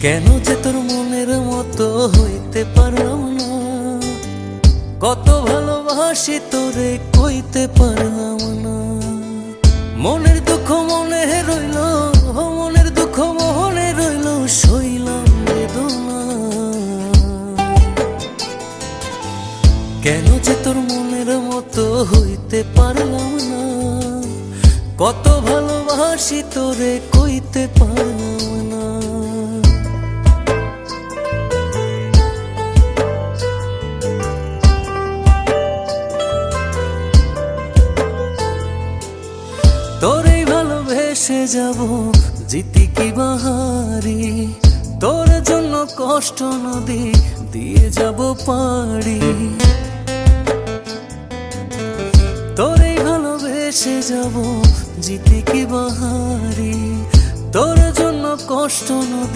কেন যে তোর মনের মতো হইতে পারলাম না, কত ভালোবাসি তোরে কইতে পারলাম না। মনের দুঃখ মনে রইল, মনের দুঃখ মনে রইল, সইলাম বেদনা। কেন যে তোর মনের মতো হইতে পারলাম না, কত ভালোবাসি তোরে কইতে পারলাম না। তোরেই ভালোবেসে যাব, জিতি কি বাহারি, তোর জন্য কষ্ট নদী দিয়ে যাব পাড়ি। তোরেই ভালোবেসে যাব, জিতি কি বাহারি, তোর জন্য কষ্ট নদী